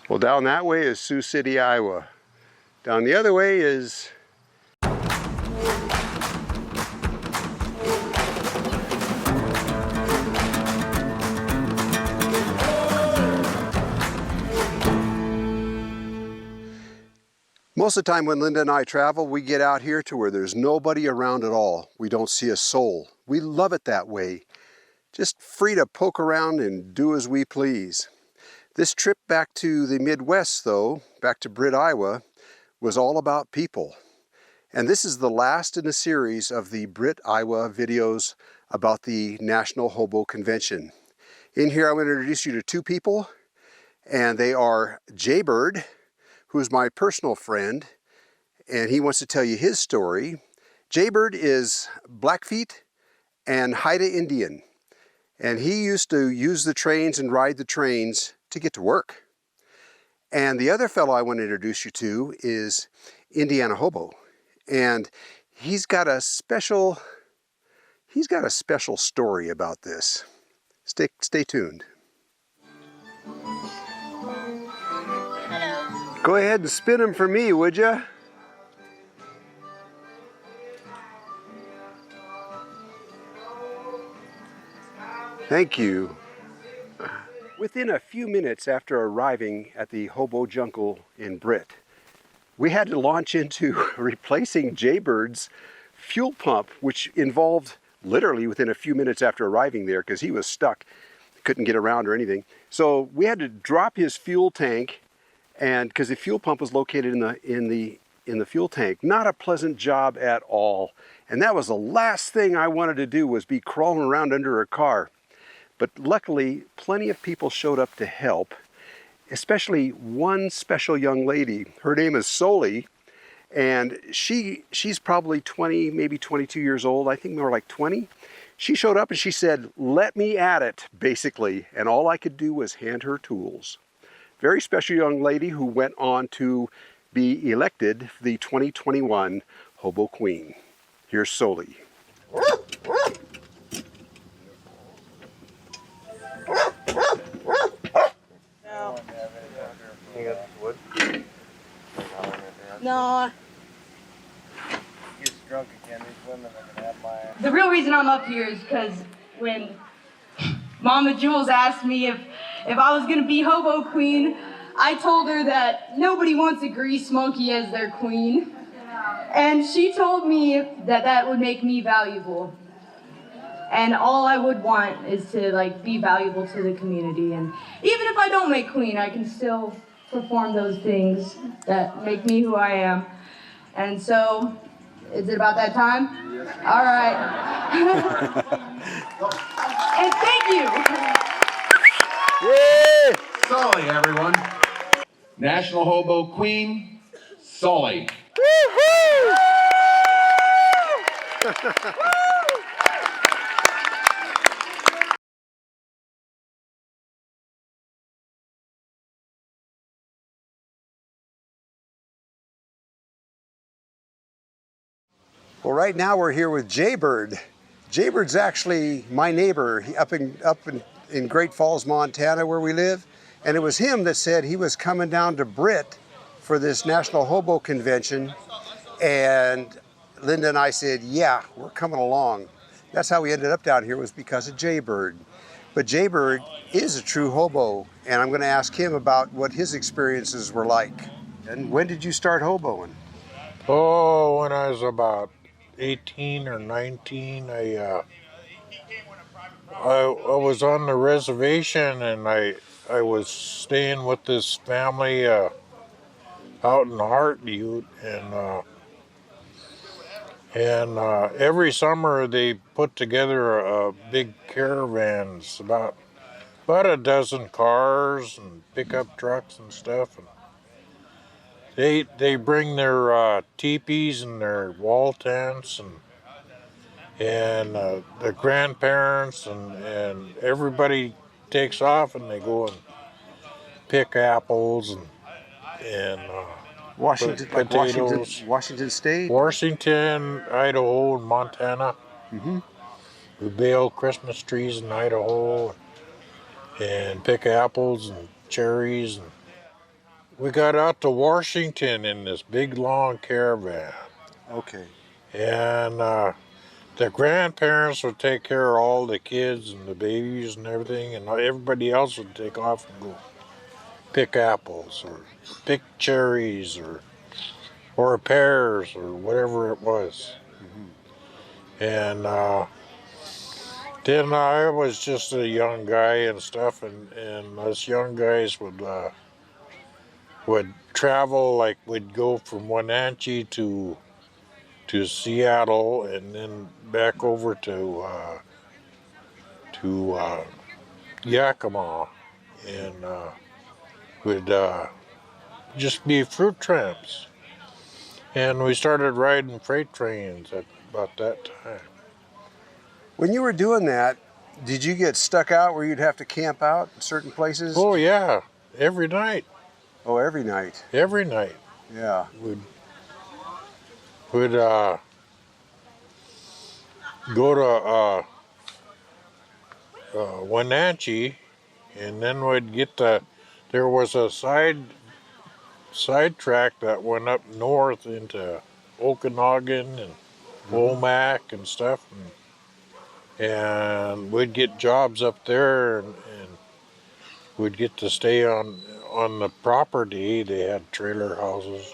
Well, down that way is Sioux City, Iowa. Down the other way is most of the time when Linda and I travel, we get out here to where there's nobody around at all. We don't see a soul. We love it that way. Just free to poke around and do as we please. This trip back to the Midwest, though, back to Britt, Iowa, was all about people. And this is the last in a series of the Britt, Iowa videos about the National Hobo Convention. In here, I'm going to introduce you to two people, and they are Jaybird, who's my personal friend, and he wants to tell you his story. Jaybird is Blackfeet and Haida Indian, and he used to use the trains and ride the trains to get to work. And the other fellow I want to introduce you to is Indiana Hobo, and he's got a special story about this. Stay tuned. Go ahead and spin them for me, would you? Thank you. Within a few minutes after arriving at the Hobo Jungle in Britt, we had to launch into replacing Jaybird's fuel pump, which involved literally within a few minutes after arriving there because he was stuck, couldn't get around or anything. So we had to drop his fuel tank, and because the fuel pump was located in the fuel tank. Not a pleasant job at all. And that was the last thing I wanted to do, was be crawling around under a car. But luckily, plenty of people showed up to help, especially one special young lady. Her name is Sully, and she's probably 20, maybe 22 years old. I think more like 20. She showed up and she said, "Let me at it," basically. And all I could do was hand her tools. Very special young lady who went on to be elected the 2021 Hobo Queen. Here's Sully. No. Gets drunk again. These women are gonna have my. The real reason I'm up here is because when Mama Jules asked me if I was gonna be Hobo Queen, I told her that nobody wants a grease monkey as their queen. And she told me that that would make me valuable. And all I would want is to be valuable to the community. And even if I don't make queen, I can still perform those things that make me who I am. And so, is it about that time? All right. And thank you. Yay! Sully, everyone. National Hobo Queen, Sully. Well, right now we're here with Jaybird. Jaybird's actually my neighbor up in Great Falls, Montana, where we live. And it was him that said he was coming down to Britt for this National Hobo Convention. And Linda and I said, yeah, we're coming along. That's how we ended up down here, was because of Jaybird. But Jaybird is a true hobo, and I'm going to ask him about what his experiences were like. And when did you start hoboing? Oh, when I was about 18 or 19, I was on the reservation, and I was staying with this family out in Heart Butte, and every summer they put together a big caravans, about a dozen cars and pickup trucks and stuff. And they bring their teepees and their wall tents and the grandparents and everybody takes off, and they go and pick apples and potatoes. Washington State? Washington, Idaho, and Montana. Mm-hmm. We bale Christmas trees in Idaho and pick apples and cherries. we got out to Washington in this big long caravan. Okay. And the grandparents would take care of all the kids and the babies and everything, and everybody else would take off and go pick apples or pick cherries or pears or whatever it was. And then I was just a young guy and stuff, and us young guys would travel, like we'd go from Wenatchee to Seattle and then back over to Yakima, and would just be fruit tramps. And we started riding freight trains at about that time. When you were doing that, did you get stuck out where you'd have to camp out in certain places? Oh yeah, every night. Oh, every night. Every night. Yeah. Would go to Wenatchee, and then we'd get there was a side track that went up north into Okanagan and Womack and stuff, and we'd get jobs up there, and we'd get to stay on the property. They had trailer houses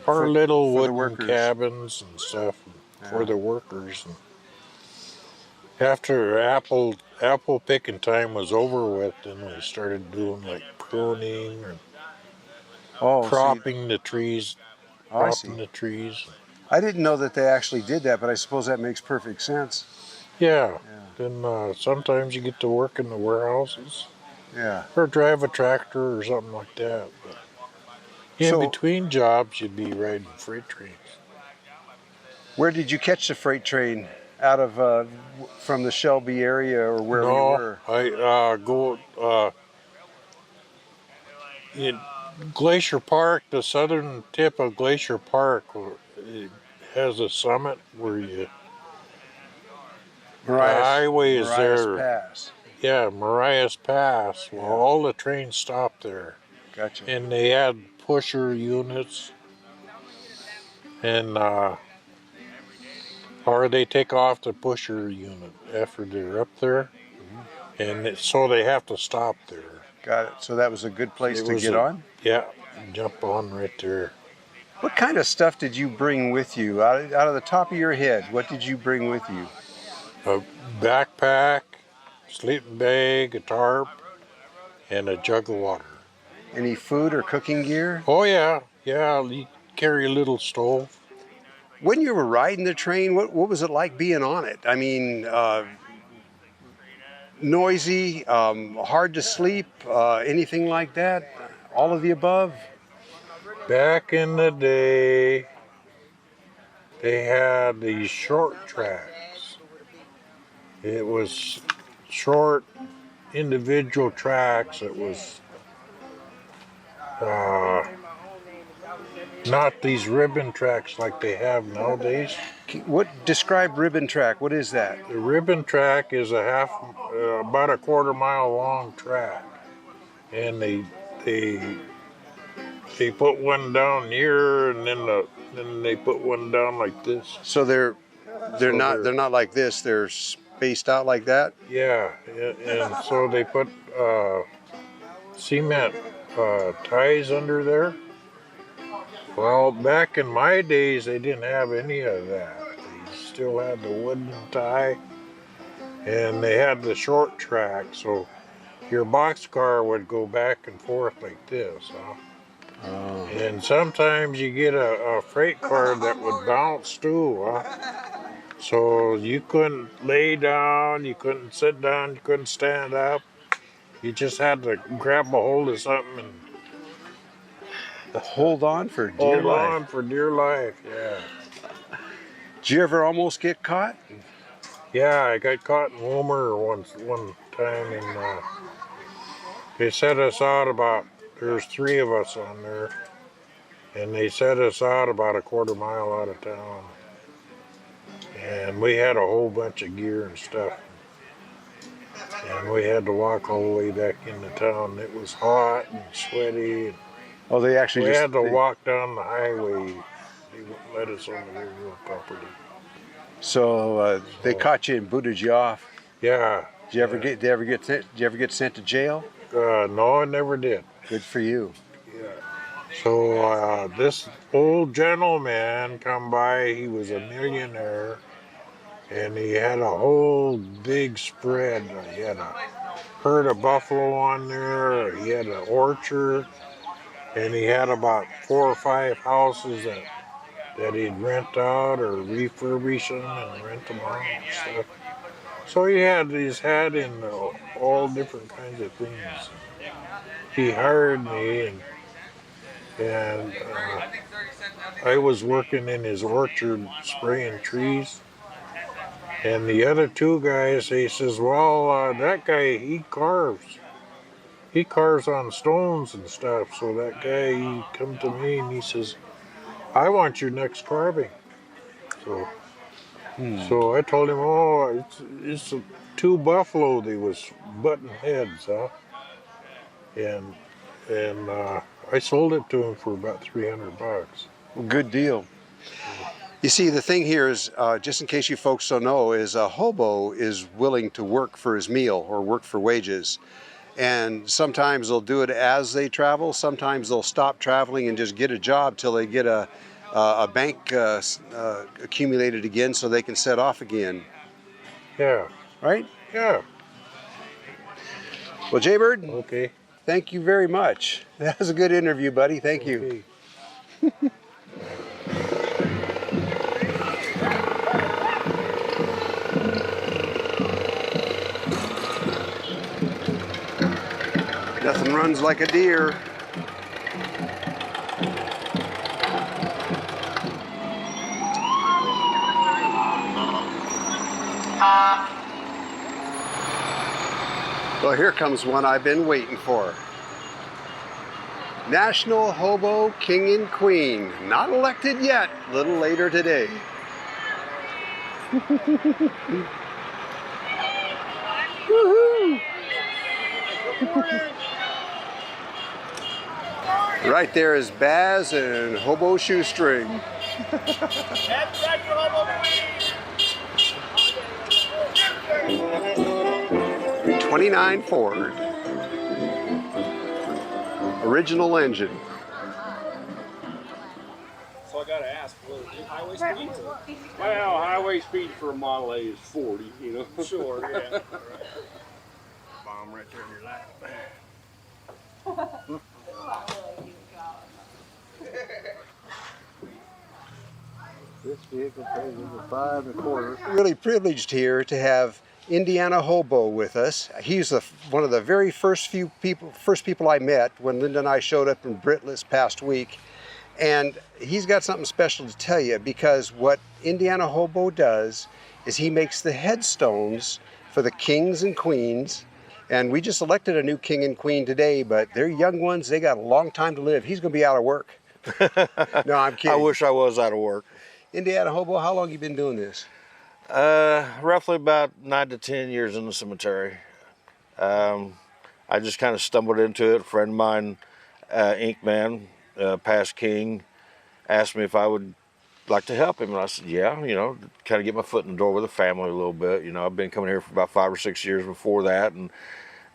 or little wooden cabins and stuff for the workers. And after apple picking time was over with, then we started doing like pruning and propping the trees. Propping the trees. I didn't know that they actually did that, but I suppose that makes perfect sense. Yeah. Then sometimes you get to work in the warehouses. Yeah. Or drive a tractor or something like that. But in between jobs, you'd be riding freight trains. Where did you catch the freight train? Out of from the Shelby area or where you were? I go in Glacier Park, the southern tip of Glacier Park. It has a summit where the highway is there. Pass. Yeah, Marias Pass. Well, all the trains stopped there. Gotcha. And they had pusher units, and or they take off the pusher unit after they're up there, and so they have to stop there. Got it. So that was a good place to get on? Yeah, jump on right there. What kind of stuff did you bring with you? Out of the top of your head, what did you bring with you? A backpack, sleeping bag, a tarp, and a jug of water. Any food or cooking gear? Oh yeah, you carry a little stove. When you were riding the train, what was it like being on it? I mean, noisy, hard to sleep, anything like that? All of the above? Back in the day, they had these short tracks. It was short individual tracks. It was not these ribbon tracks like they have nowadays. Describe ribbon track? What is that? The ribbon track is about a quarter-mile long track, and they put one down here, and then they put one down like this. So they're not like this. They're spaced out like that. Yeah, and so they put cement ties under there. Well, back in my days, they didn't have any of that. They still had the wooden tie, and they had the short track, so your boxcar would go back and forth like this. Huh? Oh. And sometimes you get a freight car that would bounce too. Huh? So you couldn't lay down, you couldn't sit down, you couldn't stand up. You just had to grab a hold of something and hold on for dear life. Hold on for dear life, yeah. Did you ever almost get caught? Yeah, I got caught in Wilmer one time, and they set us out there's 3 of us on there, and they set us out about a quarter-mile out of town. And we had a whole bunch of gear and stuff. And we had to walk all the way back into town. It was hot and sweaty. Oh, they actually We just had to walk down the highway. They wouldn't let us on the railroad property. So they So, caught you and booted you off. yeah. Did you ever get? Did you ever get sent to jail? No, I never did. Good for you. So this old gentleman come by. He was a millionaire, and he had a whole big spread. He had a herd of buffalo on there. He had an orchard, and he had about 4 or 5 houses that he'd rent out or refurbish them and rent them out and stuff. So he's had in all different kinds of things. He hired me, and I was working in his orchard spraying trees. And the other 2 guys, he says, well, that guy, he carves. He carves on stones and stuff. So that guy, he come to me and he says, I want your next carving. So I told him, oh, it's 2 buffalo. They was butting heads, huh? And I sold it to him for about $300. Well, good deal. You see, the thing here is, just in case you folks don't know, is a hobo is willing to work for his meal or work for wages. And sometimes they'll do it as they travel. Sometimes they'll stop traveling and just get a job till they get a bank accumulated again so they can set off again. Yeah, Right? yeah. Well, Jaybird, Okay. thank you very much. That was a good interview, buddy. Thank you. Okay. Nothing runs like a deer. Well, here comes one I've been waiting for. National Hobo King and Queen. Not elected yet. A little later today. Woohoo! Right there is Baz and Hobo Shoestring. That's right for Hobo Queen. 29 Ford. Original engine. So I gotta ask, what is highway speed? Well, highway speed for a Model A is 40, you know. Sure, yeah. Bomb right there in your lap. This vehicle pays over 5 1/4. Really privileged here to have Indiana Hobo with us. He's one of the very first people I met when Linda and I showed up in Britt this past week. And he's got something special to tell you, because what Indiana Hobo does is he makes the headstones for the kings and queens. And we just elected a new king and queen today, but they're young ones. They got a long time to live. He's going to be out of work. No, I'm kidding. I wish I was out of work. Indiana Hobo, how long you been doing this? Roughly about 9 to 10 years in the cemetery. I just kind of stumbled into it. A friend of mine, Inkman, past king, asked me if I would like to help him. And I said, yeah, you know, kind of get my foot in the door with the family a little bit. You know, I've been coming here for about 5 or 6 years before that, and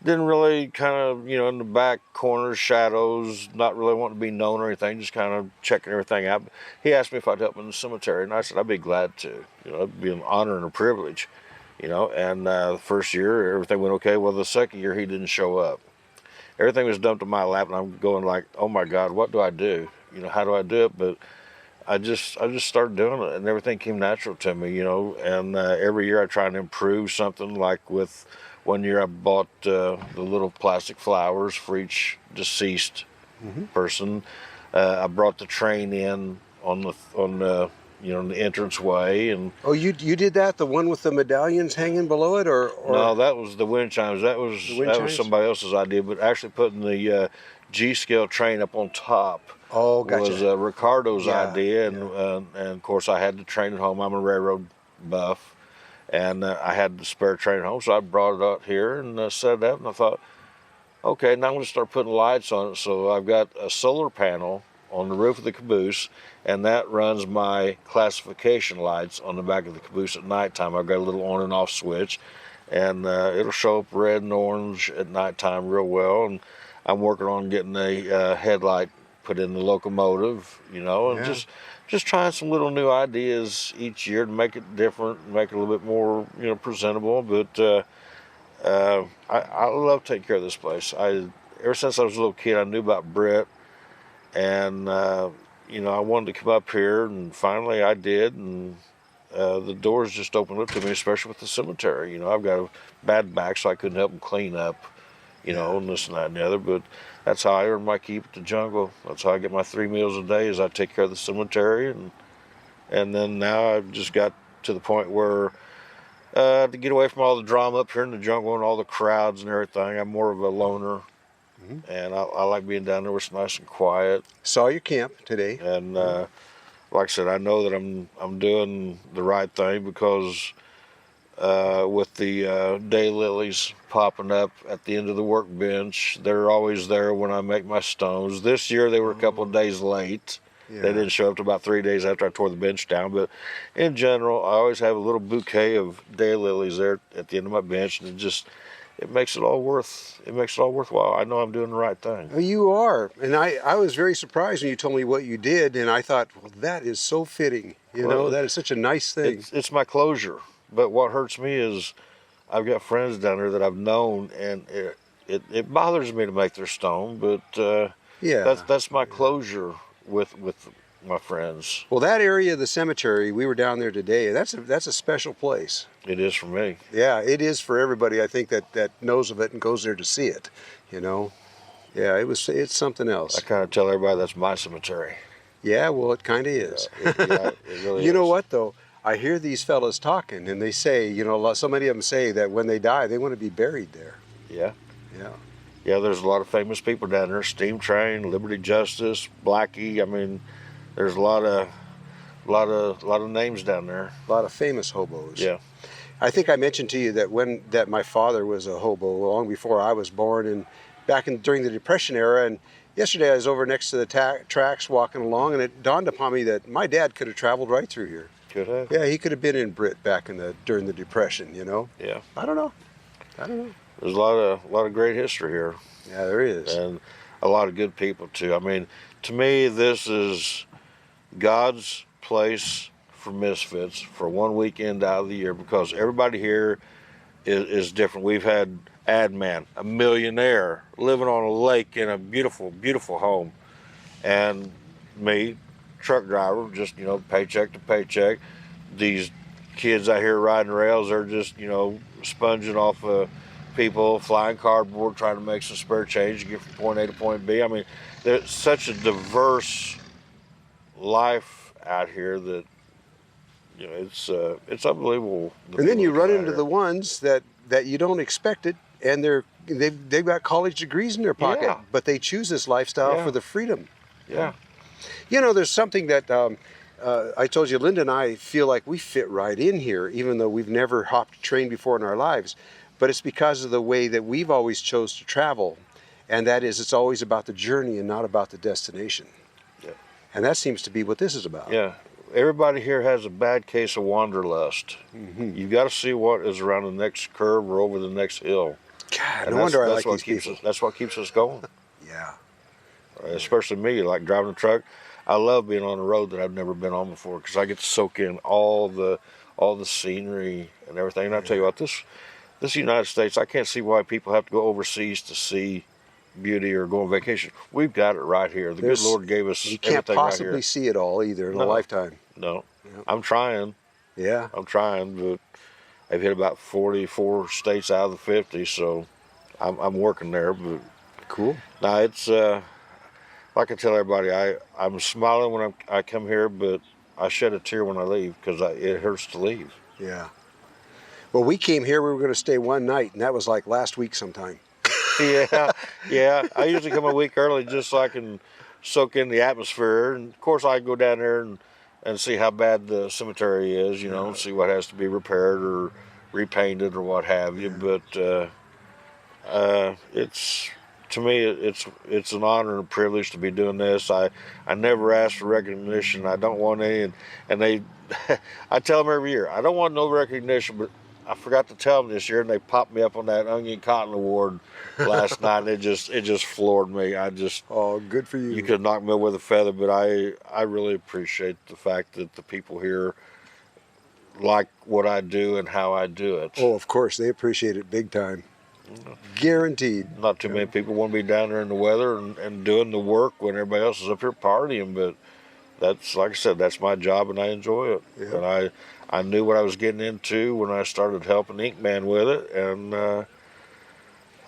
didn't really kind of, you know, in the back corners, shadows, not really wanting to be known or anything, just kind of checking everything out. He asked me if I'd help him in the cemetery, and I said I'd be glad to. You know, it'd be an honor and a privilege, you know. And the first year, everything went okay. Well, the second year, he didn't show up. Everything was dumped in my lap, and I'm going like, oh my God, what do I do? You know, how do I do it? But I just started doing it, and everything came natural to me, you know. And every year I try and improve something. Like with one year I bought the little plastic flowers for each deceased person. I brought the train in on the you know, the entranceway. And Oh, you did that? The one with the medallions hanging below it, or no, that was the wind chimes. That was somebody else's idea. But actually putting the G-scale train up on top. Oh, gotcha. Was Ricardo's idea, and of course I had the train at home. I'm a railroad buff, and I had the spare train at home, so I brought it out here and set it up. And I thought, okay, now I'm going to start putting lights on it. So I've got a solar panel on the roof of the caboose, and that runs my classification lights on the back of the caboose at nighttime. I've got a little on and off switch, and it'll show up red and orange at nighttime real well. And I'm working on getting a headlight put in the locomotive, you know, and just trying some little new ideas each year to make it different, make it a little bit more, you know, presentable. But I love taking care of this place. Ever since I was a little kid, I knew about Britt, and you know, I wanted to come up here, and finally I did, and the doors just opened up to me, especially with the cemetery. You know, I've got a bad back, so I couldn't help them clean up, you know, and this and that and the other. But that's how I earn my keep at the jungle. That's how I get my 3 meals a day, is I take care of the cemetery, and then now I've just got to the point where to get away from all the drama up here in the jungle and all the crowds and everything, I'm more of a loner. And I like being down there where it's nice and quiet. Saw your camp today. And like I said, I know that I'm doing the right thing, because with the daylilies popping up at the end of the workbench, they're always there when I make my stones. This year they were a couple of days late. They didn't show up till about 3 days after I tore the bench down. But in general, I always have a little bouquet of daylilies there at the end of my bench, and it makes it all worthwhile. I know I'm doing the right thing. Oh, you are. And I was very surprised when you told me what you did, and I thought, well, that is so fitting. You know, that is such a nice thing. It's my closure. But what hurts me is I've got friends down there that I've known, and it bothers me to make their stone, but that's my closure with my friends. Well, that area of the cemetery, we were down there today. That's a special place. It is for me. Yeah, it is for everybody. I think that knows of it and goes there to see it. You know, yeah, it's something else. I kind of tell everybody that's my cemetery. Yeah, well, it kind of is. It really You is. know what though? I hear these fellas talking, and they say, you know, so many of them say that when they die, they want to be buried there. Yeah. Yeah. Yeah, there's a lot of famous people down there. Steam Train, Liberty Justice, Blackie. I mean, there's a lot of names down there. A lot of famous hobos. Yeah. I think I mentioned to you that my father was a hobo long before I was born, and during the Depression era. And yesterday I was over next to the tracks walking along, and it dawned upon me that my dad could have traveled right through here. Could have. Yeah, he could have been in Britt back during the Depression. You know. Yeah. I don't know. There's a lot of great history here. Yeah, there is. And a lot of good people too. I mean, to me, this is God's place for misfits for 1 weekend out of the year, because everybody here is different. We've had ad man, a millionaire, living on a lake in a beautiful, beautiful home, and me, truck driver, just, you know, paycheck to paycheck. These kids out here riding rails are just, you know, sponging off people, flying cardboard, trying to make some spare change to get from point A to point B. I mean, there's such a diverse life out here that, you know, it's unbelievable. And then you run into the ones that you don't expect it, and they've got college degrees in their pocket, but they choose this lifestyle for the freedom. Yeah. You know, there's something that I told you, Linda and I feel like we fit right in here, even though we've never hopped a train before in our lives. But it's because of the way that we've always chose to travel, and that is, it's always about the journey and not about the destination. Yeah. And that seems to be what this is about. Yeah. Everybody here has a bad case of wanderlust. Mm-hmm. You've got to see what is around the next curve or over the next hill. God, no wonder I like these people. That's what keeps us going. Yeah. Especially me, like driving a truck. I love being on a road that I've never been on before, because I get to soak in all the scenery and everything. And I tell you what, this United States, I can't see why people have to go overseas to see beauty or go on vacation. We've got it right here. The good Lord gave us everything right here. You can't possibly see it all either in a lifetime. No. Yep. I'm trying. Yeah. I'm trying, but I've hit about 44 states out of the 50, so I'm working there. But cool. Now it's like I tell everybody, I'm smiling when I come here, but I shed a tear when I leave, because it hurts to leave. Yeah. Well, we came here, we were going to stay one night, and that was like last week sometime. Yeah. I usually come a week early just so I can soak in the atmosphere. And of course, I go down there and see how bad the cemetery is, you know, and see what has to be repaired or repainted or what have you. But it's to me, it's an honor and a privilege to be doing this. I never ask for recognition. I don't want any, and they, I tell them every year, I don't want no recognition, but I forgot to tell them this year, and they popped me up on that Onion Cotton Award last night, and it just floored me. Oh, good for you. You could knock me with a feather, but I really appreciate the fact that the people here like what I do and how I do it. Oh, of course, they appreciate it big time. Guaranteed. Not too many people want to be down there in the weather and doing the work when everybody else is up here partying, but that's, like I said, that's my job and I enjoy it. Yeah. And I knew what I was getting into when I started helping Inkman with it, and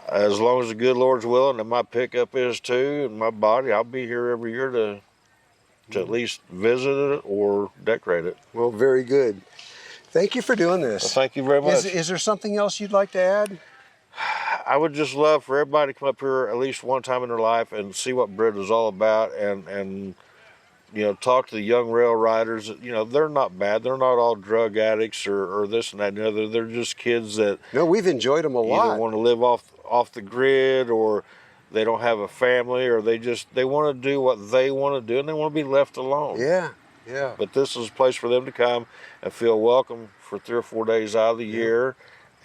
as long as the good Lord's willing and my pickup is too, and my body, I'll be here every year to at least visit it or decorate it. Well, very good. Thank you for doing this. Well, thank you very much. Is there something else you'd like to add? I would just love for everybody to come up here at least one time in their life and see what Britt is all about, and talk to the young rail riders. They're not bad. They're not all drug addicts or this and that and the other. They're just kids that we've enjoyed them a lot. Either want to live off the grid, or they don't have a family, or they want to do what they want to do, and they want to be left alone. Yeah. But this is a place for them to come and feel welcome for 3 or 4 days out of the year.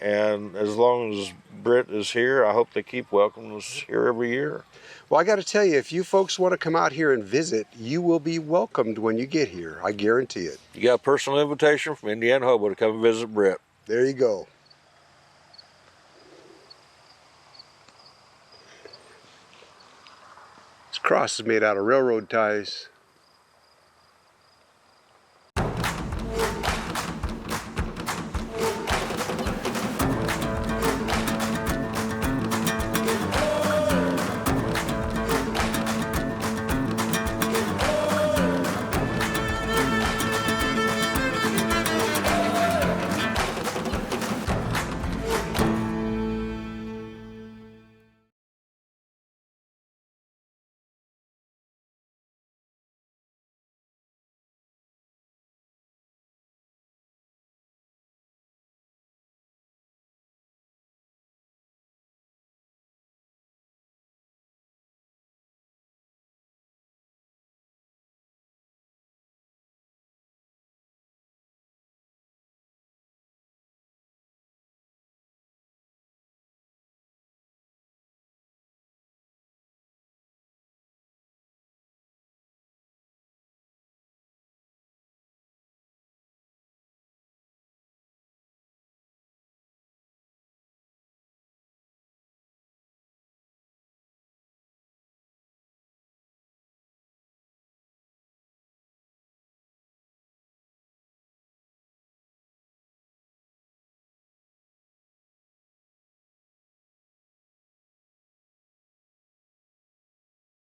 And as long as Britt is here, I hope they keep welcoming us here every year. Well, I got to tell you, if you folks want to come out here and visit, you will be welcomed when you get here. I guarantee it. You got a personal invitation from Indiana Hobo to come and visit Britt. There you go. This cross is made out of railroad ties.